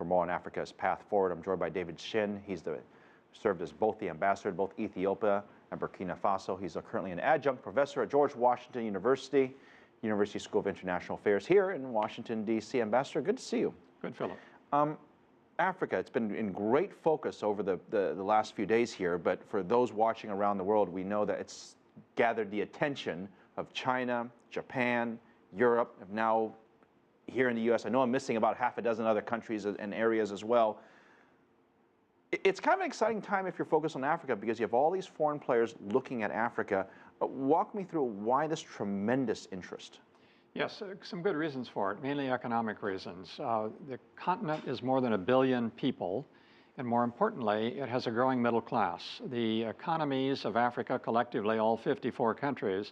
for more on Africa's path forward. I'm joined by David Shinn. He's served as both the ambassador to both Ethiopia and Burkina Faso. He's currently an adjunct professor at George Washington University, University School of International Affairs here in Washington, D.C. Ambassador, good to see you. Good, Philip. Africa, it's been in great focus over the last few days here, but for those watching around the world, we know that it's gathered the attention of China, Japan, Europe, and now here in the U.S. I know I'm missing about half a dozen other countries and areas as well. It's kind of an exciting time if you're focused on Africa because you have all these foreign players looking at Africa. Walk me through why this tremendous interest. Yes, some good reasons for it, mainly economic reasons. The continent is more than 1 billion people, and more importantly, it has a growing middle class. The economies of Africa, collectively all 54 countries,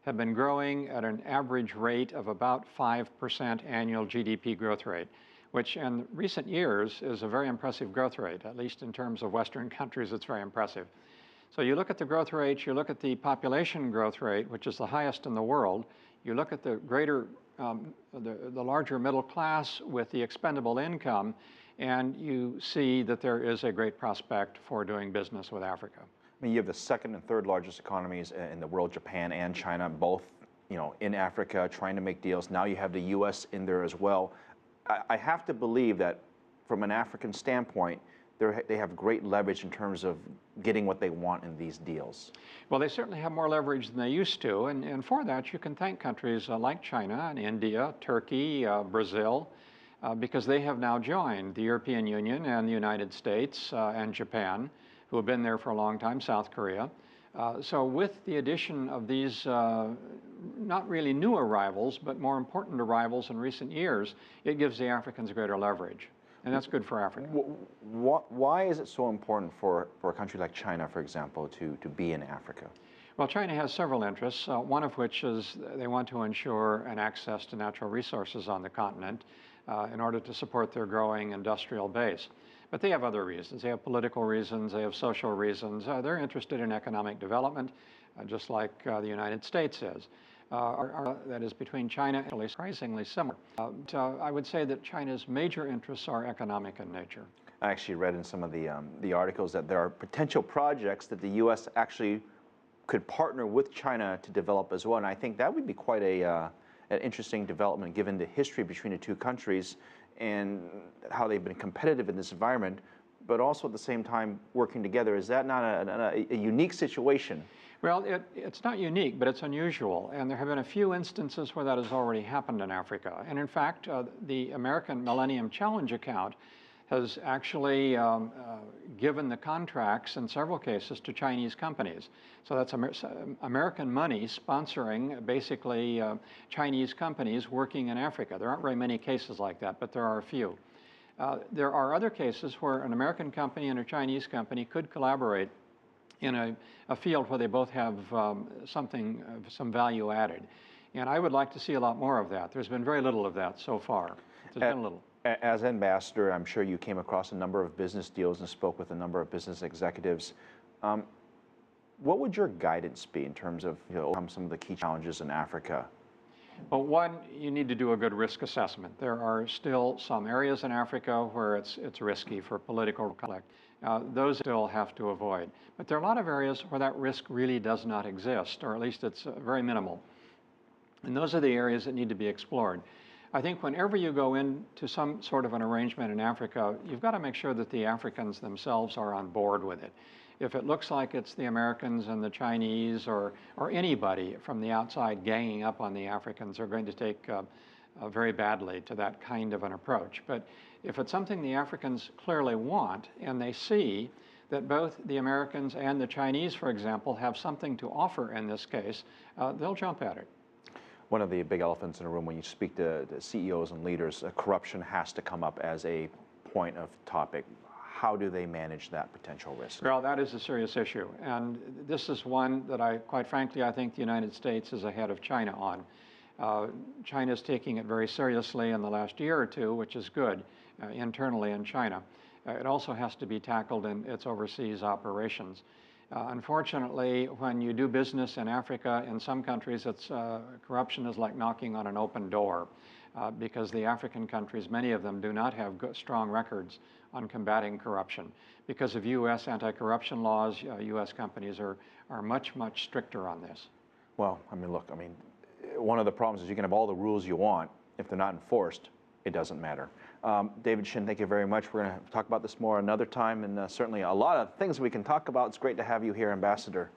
have been growing at an average rate of about 5% annual GDP growth rate, which in recent years is a very impressive growth rate. At least in terms of Western countries, it's very impressive. So you look at the growth rates, you look at the population growth rate, which is the highest in the world, you look at the greater, the larger middle class with the expendable income, and you see that there is a great prospect for doing business with Africa. I mean, you have the second and third largest economies in the world, Japan and China, both, in Africa, trying to make deals. Now you have the U.S. in there as well. I have to believe that from an African standpoint, they have great leverage in terms of getting what they want in these deals. Well, they certainly have more leverage than they used to, and for that you can thank countries like China and India, Turkey, Brazil, because they have now joined the European Union and the United States and Japan, who have been there for a long time, South Korea. So with the addition of these not really new arrivals, but more important arrivals in recent years, it gives the Africans greater leverage. And that's good for Africa. Why is it so important for a country like China, for example, to be in Africa? Well, China has several interests, one of which is they want to ensure an access to natural resources on the continent in order to support their growing industrial base. But they have other reasons. They have political reasons, they have social reasons. They're interested in economic development, just like the United States is. That is between China and Italy, surprisingly similar. I would say that China's major interests are economic in nature. I actually read in some of the articles that there are potential projects that the U.S. actually could partner with China to develop as well, and I think that would be quite an interesting development given the history between the two countries and how they've been competitive in this environment, but also at the same time working together. Is that not a unique situation? Well, it's not unique, but it's unusual, and there have been a few instances where that has already happened in Africa. And in fact, the American Millennium Challenge account has actually given the contracts in several cases to Chinese companies. So that's American money sponsoring basically Chinese companies working in Africa. There aren't very many cases like that, but there are a few. There are other cases where an American company and a Chinese company could collaborate in a field where they both have some value added. And I would like to see a lot more of that. There's been very little of that so far. There's been little. As ambassador, I'm sure you came across a number of business deals and spoke with a number of business executives. What would your guidance be in terms of some of the key challenges in Africa? Well, one, you need to do a good risk assessment. There are still some areas in Africa where it's risky for political conflict. Those still have to avoid. But there are a lot of areas where that risk really does not exist, or at least it's very minimal. And those are the areas that need to be explored. I think whenever you go into some sort of an arrangement in Africa, you've got to make sure that the Africans themselves are on board with it. If it looks like it's the Americans and the Chinese or anybody from the outside ganging up on the Africans, are going to take very badly to that kind of an approach. But if it's something the Africans clearly want, and they see that both the Americans and the Chinese, for example, have something to offer in this case, they'll jump at it. One of the big elephants in the room when you speak to the CEOs and leaders, corruption has to come up as a point of topic. How do they manage that potential risk? Well, that is a serious issue. And this is one that quite frankly, I think the United States is ahead of China on. China is taking it very seriously in the last year or two, which is good, internally in China. It also has to be tackled in its overseas operations. Unfortunately, when you do business in Africa, in some countries, corruption is like knocking on an open door. because the African countries, many of them, do not have strong records on combating corruption. Because of U.S. anti-corruption laws, U.S. companies are much, much stricter on this. Well, I mean, look, I mean, one of the problems is you can have all the rules you want. If they're not enforced, it doesn't matter. David Shinn, thank you very much. We're going to talk about this more another time, and certainly a lot of things we can talk about. It's great to have you here, Ambassador.